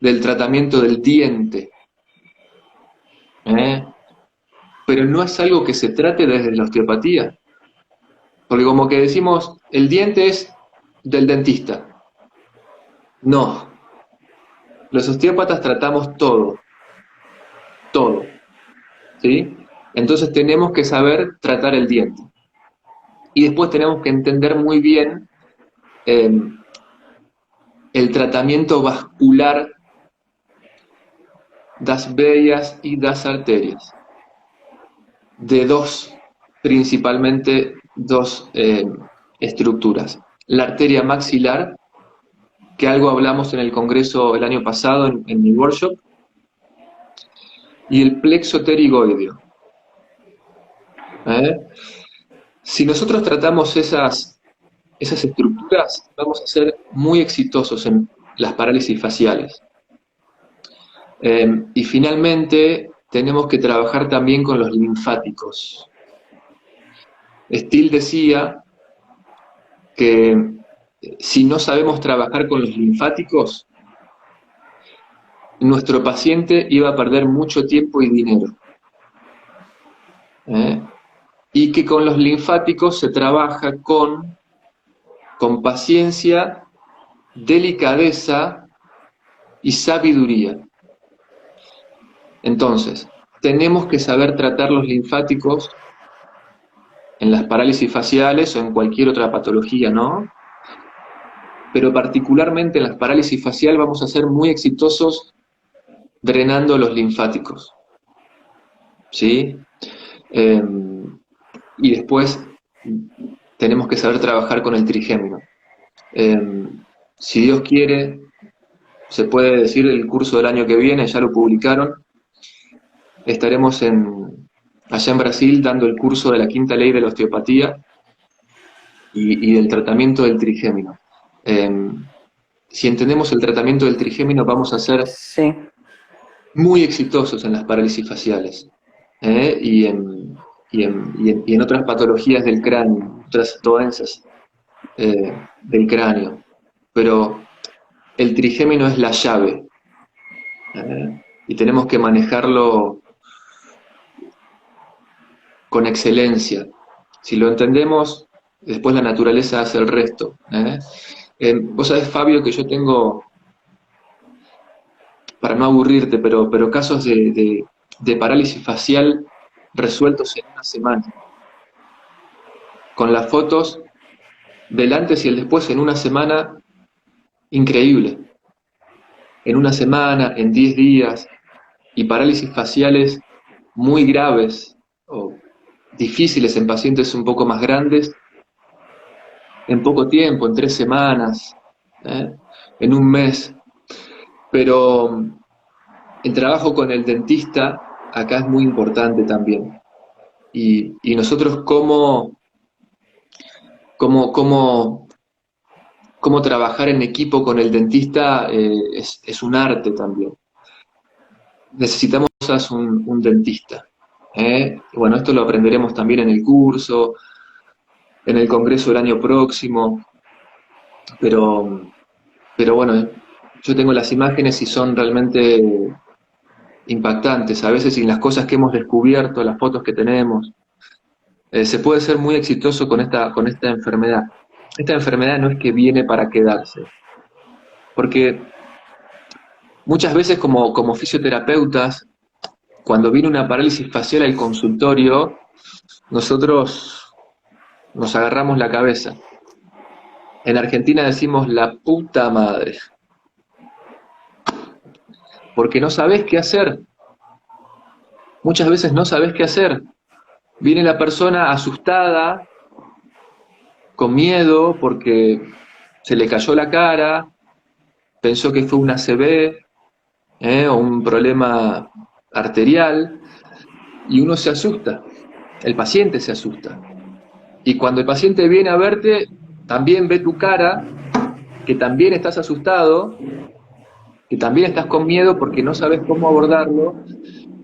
del tratamiento del diente. Pero no es algo que se trate desde la osteopatía. Porque como que decimos, el diente es del dentista. No. Los osteópatas tratamos todo. Todo. ¿Sí? Entonces tenemos que saber tratar el diente. Y después tenemos que entender muy bien el tratamiento vascular das veias y das arterias. Principalmente dos estructuras. La arteria maxilar, que algo hablamos en el congreso el año pasado, en mi workshop, y el plexo pterigoideo. Si nosotros tratamos esas estructuras, vamos a ser muy exitosos en las parálisis faciales. Y finalmente, tenemos que trabajar también con los linfáticos. Steele decía que si no sabemos trabajar con los linfáticos, nuestro paciente iba a perder mucho tiempo y dinero. Y que con los linfáticos se trabaja con paciencia, delicadeza y sabiduría. Entonces, tenemos que saber tratar los linfáticos en las parálisis faciales o en cualquier otra patología, ¿no? Pero particularmente en las parálisis facial vamos a ser muy exitosos drenando los linfáticos. ¿Sí? Y después tenemos que saber trabajar con el trigémino. Si Dios quiere, se puede decir el curso del año que viene, ya lo publicaron. Estaremos allá en Brasil dando el curso de la quinta ley de la osteopatía y del tratamiento del trigémino. Si entendemos el tratamiento del trigémino, vamos a ser muy exitosos en las parálisis faciales y en otras patologías del cráneo, otras doenças del cráneo. Pero el trigémino es la llave y tenemos que manejarlo con excelencia. Si lo entendemos, después la naturaleza hace el resto. Vos sabés, Fabio, que yo tengo, para no aburrirte, pero casos de parálisis facial resueltos en una semana. Con las fotos del antes y el después en una semana, increíble. En una semana, en 10 días, y parálisis faciales muy graves o difíciles en pacientes un poco más grandes, en poco tiempo, en 3 semanas, en un mes. Pero el trabajo con el dentista acá es muy importante también. Y nosotros cómo trabajar en equipo con el dentista es un arte también. Necesitamos un dentista. Bueno, esto lo aprenderemos también en el curso, en el congreso del año próximo, pero, pero bueno, yo tengo las imágenes y son realmente impactantes. A veces, y las cosas que hemos descubierto, las fotos que tenemos, se puede ser muy exitoso con esta enfermedad. Esta enfermedad no es que viene para quedarse, porque muchas veces como fisioterapeutas, cuando viene una parálisis facial al consultorio, nosotros nos agarramos la cabeza. En Argentina decimos la puta madre, porque no sabés qué hacer. Muchas veces no sabés qué hacer. Viene la persona asustada, con miedo, porque se le cayó la cara, pensó que fue una ACV, o un problema arterial, y uno se asusta, el paciente se asusta. Y cuando el paciente viene a verte, también ve tu cara, que también estás asustado, que también estás con miedo porque no sabes cómo abordarlo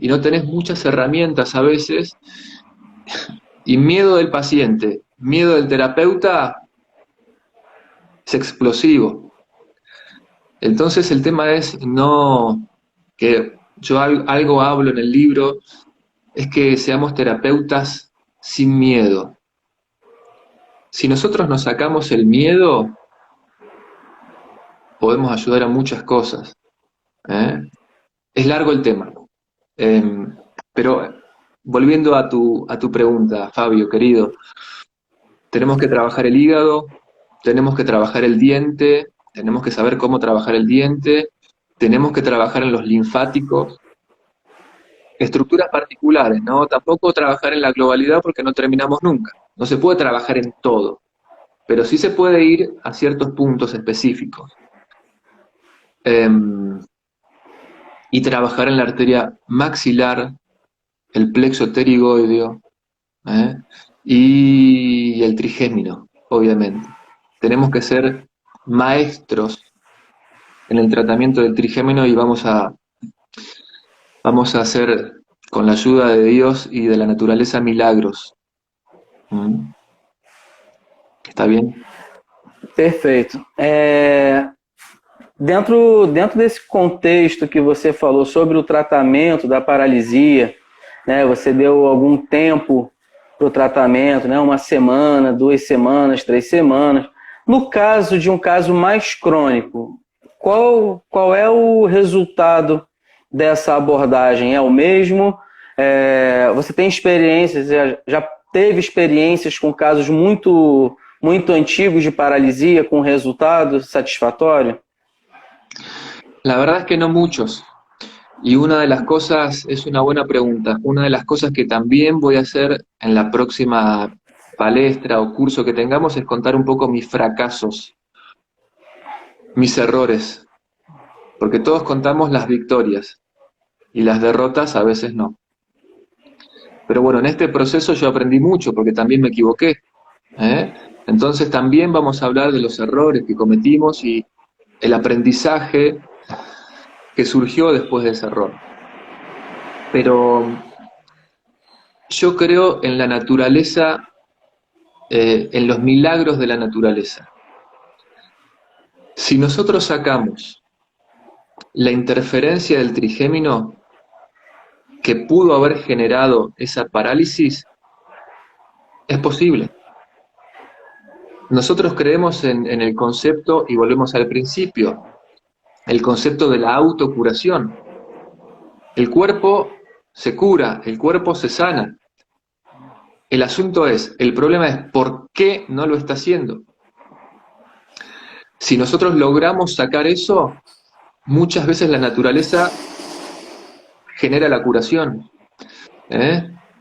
y no tenés muchas herramientas a veces, y miedo del paciente, miedo del terapeuta es explosivo. Entonces el tema es no, que yo algo hablo en el libro, es que seamos terapeutas sin miedo. Si nosotros nos sacamos el miedo, podemos ayudar a muchas cosas. Es largo el tema. Pero volviendo a tu pregunta, Fabio, querido, tenemos que trabajar el hígado, tenemos que trabajar el diente, tenemos que saber cómo trabajar el diente, tenemos que trabajar en los linfáticos, estructuras particulares, ¿no? Tampoco trabajar en la globalidad porque no terminamos nunca. No se puede trabajar en todo, pero sí se puede ir a ciertos puntos específicos. Y trabajar en la arteria maxilar, el plexo pterigoideo, y el trigémino, obviamente. Tenemos que ser maestros en el tratamiento del trigémino y vamos a hacer, con la ayuda de Dios y de la naturaleza, milagros. ¿Está bien? Perfeito. Dentro desse contexto que você falou sobre o tratamento da paralisia, né, você deu algum tempo para o tratamento, né, 1 semana, 2 semanas, 3 semanas. No caso de um caso mais crônico, qual é o resultado dessa abordagem? É o mesmo? Você tem experiências, já teve experiências com casos muito, muito antigos de paralisia com resultado satisfatório? La verdad es que no muchos. Y una de las cosas, es una buena pregunta, una de las cosas que también voy a hacer en la próxima palestra o curso que tengamos es contar un poco mis fracasos, mis errores, porque todos contamos las victorias y las derrotas a veces no. Pero bueno, en este proceso yo aprendí mucho porque también me equivoqué. Entonces también vamos a hablar de los errores que cometimos y el aprendizaje que surgió después de ese error. Pero yo creo en la naturaleza, en los milagros de la naturaleza. Si nosotros sacamos la interferencia del trigémino que pudo haber generado esa parálisis, es posible. Nosotros creemos en el concepto, y volvemos al principio, el concepto de la autocuración. El cuerpo se cura, el cuerpo se sana. El asunto es, el problema es ¿por qué no lo está haciendo? Si nosotros logramos sacar eso, muchas veces la naturaleza genera la curación.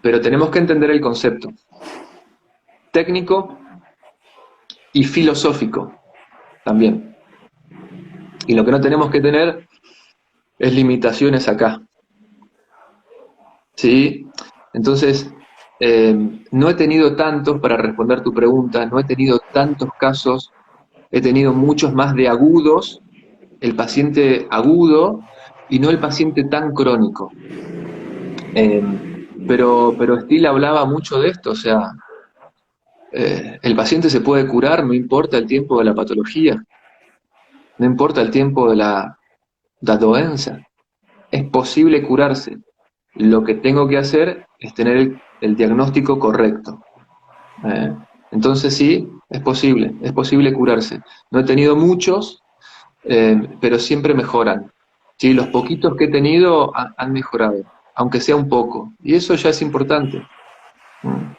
Pero tenemos que entender el concepto técnico y filosófico también. Y lo que no tenemos que tener es limitaciones acá. ¿sí? Entonces, no he tenido tantos, para responder tu pregunta, no he tenido tantos casos, he tenido muchos más de agudos, el paciente agudo y no el paciente tan crónico. Eh, pero Steele hablaba mucho de esto, o sea, el paciente se puede curar, no importa el tiempo de la patología, no importa el tiempo de la doença, es posible curarse. Lo que tengo que hacer es tener el diagnóstico correcto. Eh, entonces sí, es posible curarse. No he tenido muchos, pero siempre mejoran. Sí, los poquitos que he tenido han mejorado, aunque sea un poco. Y eso ya es importante. Mm.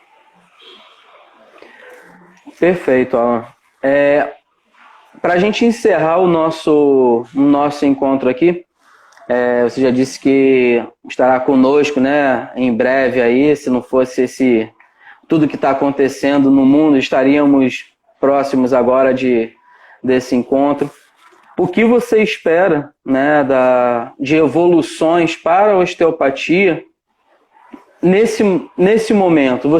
Perfeito, Alan. Para a gente encerrar o nosso encontro aqui, você já disse que estará conosco, né, em breve aí. Se não fosse tudo que está acontecendo no mundo, estaríamos próximos agora desse encontro. O que você espera, né, de evoluções para a osteopatia nesse momento?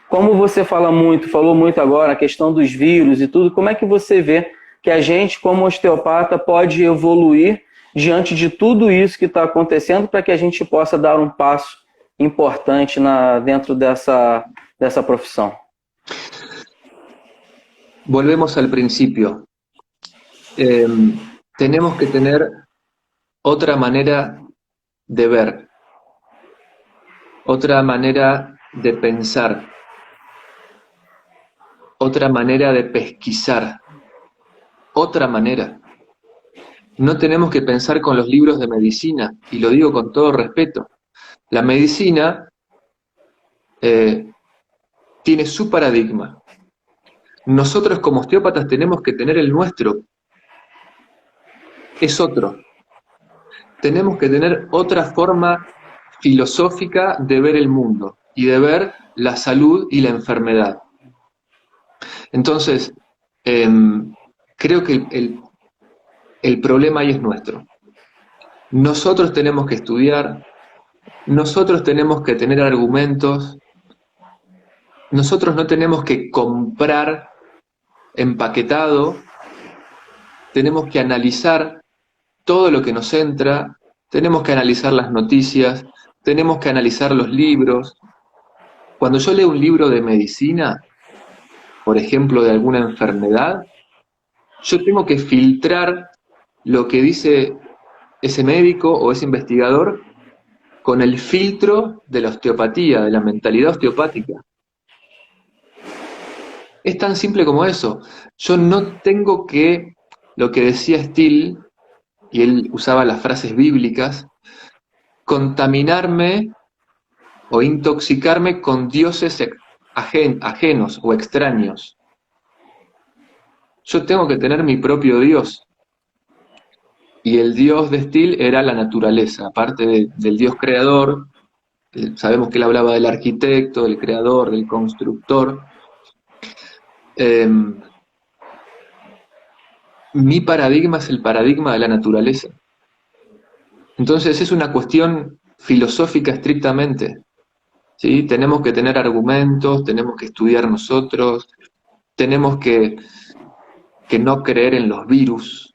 Como você falou muito agora, a questão dos vírus e tudo, como é que você vê que a gente, como osteopata, pode evoluir diante de tudo isso que está acontecendo para que a gente possa dar um passo importante dentro dessa profissão? Volvemos al principio. Tenemos que tener otra manera de ver, otra manera de pensar, otra manera de pesquisar, otra manera. No tenemos que pensar con los libros de medicina, y lo digo con todo respeto. La medicina tiene su paradigma. Nosotros como osteópatas tenemos que tener el nuestro. Es otro. Tenemos que tener otra forma filosófica de ver el mundo y de ver la salud y la enfermedad. Entonces, creo que el problema ahí es nuestro. Nosotros tenemos que estudiar, nosotros tenemos que tener argumentos, nosotros no tenemos que comprar empaquetado, tenemos que analizar todo lo que nos entra, tenemos que analizar las noticias, tenemos que analizar los libros. Cuando yo leo un libro de medicina, por ejemplo, de alguna enfermedad, yo tengo que filtrar lo que dice ese médico o ese investigador con el filtro de la osteopatía, de la mentalidad osteopática. Es tan simple como eso. Yo no tengo que, lo que decía Steele, y él usaba las frases bíblicas, contaminarme o intoxicarme con dioses ajenos o extraños. Yo tengo que tener mi propio Dios. Y el Dios de Steele era la naturaleza, aparte del Dios creador. Sabemos que él hablaba del arquitecto, del creador, del constructor. Mi paradigma es el paradigma de la naturaleza. Entonces es una cuestión filosófica estrictamente. ¿Sí? Tenemos que tener argumentos, tenemos que estudiar nosotros, tenemos que no creer en los virus.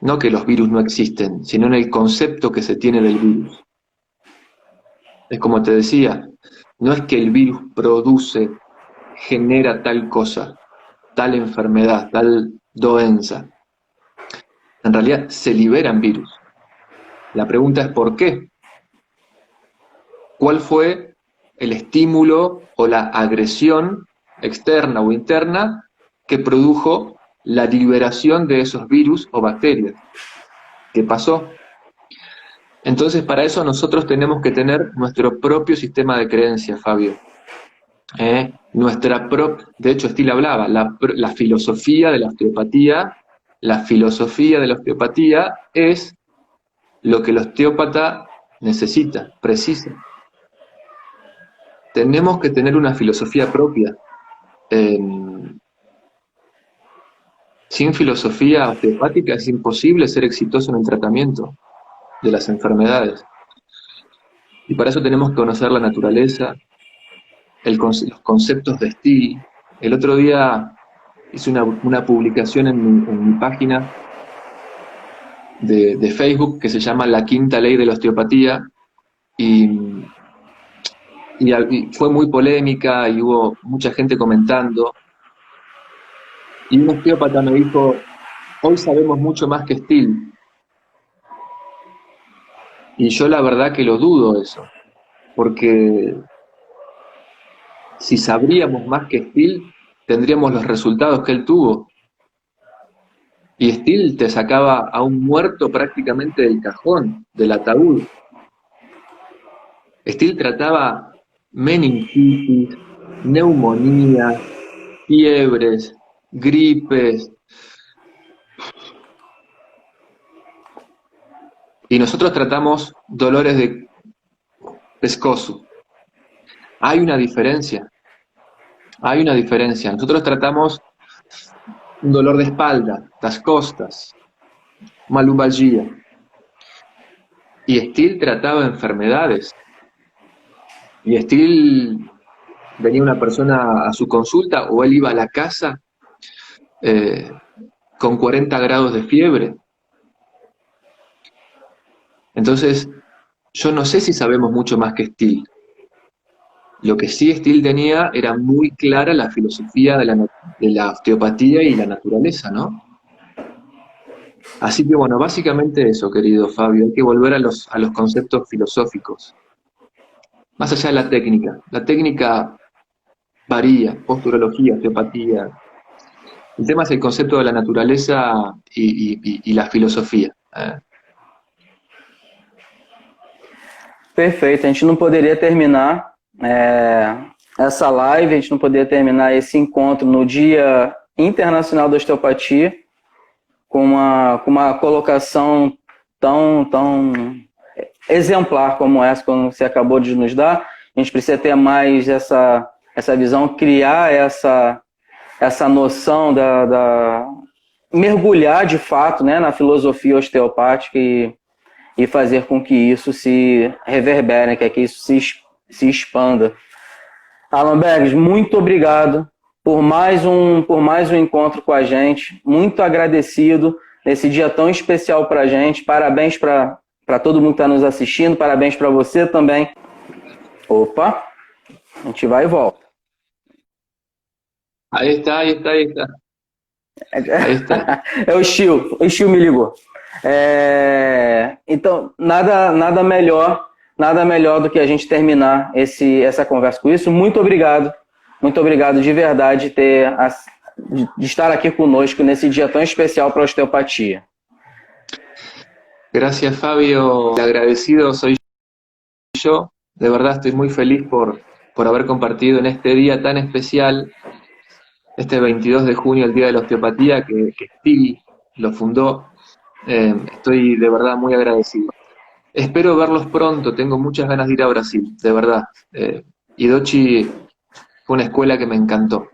No que los virus no existen, sino en el concepto que se tiene del virus. Es como te decía, no es que el virus genera tal cosa, tal enfermedad, tal doença. En realidad se liberan virus. La pregunta es ¿por qué? ¿Cuál fue el estímulo o la agresión externa o interna que produjo la liberación de esos virus o bacterias? ¿Qué pasó? Entonces, para eso nosotros tenemos que tener nuestro propio sistema de creencias, Fabio. De hecho, Steele hablaba, la filosofía de la osteopatía, es lo que el osteópata necesita, precisa. Tenemos que tener una filosofía propia. Sin filosofía osteopática es imposible ser exitoso en el tratamiento de las enfermedades. Y para eso tenemos que conocer la naturaleza, los conceptos de Stil. El otro día hice una publicación en mi página de Facebook que se llama La Quinta Ley de la Osteopatía, y fue muy polémica y hubo mucha gente comentando. Y un osteópata me dijo, hoy sabemos mucho más que Stil. Y yo la verdad que lo dudo eso, porque si sabríamos más que Stil, tendríamos los resultados que él tuvo. Y Stil te sacaba a un muerto prácticamente del cajón, del ataúd. Stil trataba meningitis, neumonía, fiebres, gripes. Y nosotros tratamos dolores de pescozo. Hay una diferencia. Hay una diferencia. Nosotros tratamos un dolor de espalda, las costas, uma lumbalgia. Y Stil trataba enfermedades. Y Stil venía una persona a su consulta o él iba a la casa con 40 grados de fiebre. Entonces, yo no sé si sabemos mucho más que Stil. Lo que sí Stil tenía era muy clara la filosofía de la osteopatía y la naturaleza, ¿no? Así que bueno, básicamente eso, querido Fabio, hay que volver a los conceptos filosóficos. Más allá de la técnica. La técnica varía, posturología, osteopatía. El tema es el concepto de la naturaleza y la filosofia. Perfeito, a gente não poderia terminar essa live, a gente não poderia terminar esse encontro no Dia Internacional da Osteopatia com uma colocação tão exemplar como essa que você acabou de nos dar. A gente precisa ter mais essa visão, criar essa noção mergulhar de fato, né, na filosofia osteopática e fazer com que isso se reverbere, que isso se expanda. Alan Bergs, muito obrigado por mais um encontro com a gente, muito agradecido nesse dia tão especial para a gente, parabéns para todo mundo que está nos assistindo, parabéns para você também. Opa, a gente vai e volta. Aí está. Aí está. É o Chiu me ligou. Então, nada melhor do que a gente terminar essa conversa com isso. Muito obrigado de verdade de estar aqui conosco nesse dia tão especial para a osteopatia. Gracias, Fabio. Agradecido soy yo. De verdad estoy muy feliz por haber compartido en este día tan especial, este 22 de junio, el Día de la Osteopatía, que Stil lo fundó. Estoy de verdad muy agradecido. Espero verlos pronto, tengo muchas ganas de ir a Brasil, de verdad. Idochi fue una escuela que me encantó.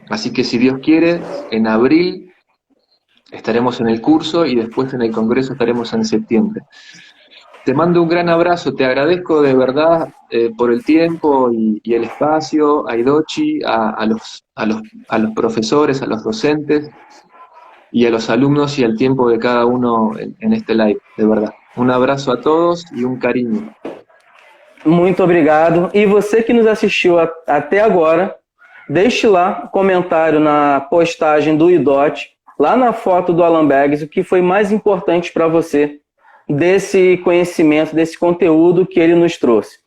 Así que si Dios quiere, en abril estaremos en el curso y después en el congreso estaremos en septiembre. Te mando un gran abrazo, te agradezco de verdad por el tiempo y el espacio, a Idochi, a los profesores, a los docentes y a los alumnos y al tiempo de cada uno en este live, de verdad. Um abraço a todos e um carinho. Muito obrigado. E você que nos assistiu até agora, deixe lá um comentário na postagem do IDOT, lá na foto do Alan Bergs, o que foi mais importante para você desse conhecimento, desse conteúdo que ele nos trouxe.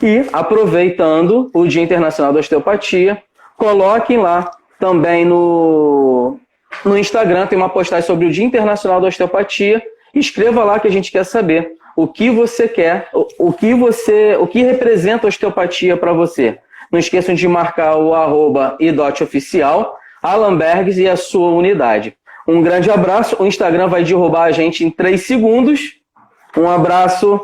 E, aproveitando o Dia Internacional da Osteopatia, coloquem lá também no Instagram, tem uma postagem sobre o Dia Internacional da Osteopatia. Escreva lá que a gente quer saber o que você quer, o que representa a osteopatia para você. Não esqueçam de marcar o @idotioficial, Alan Bergs e a sua unidade. Um grande abraço. O Instagram vai derrubar a gente em 3 segundos. Um abraço.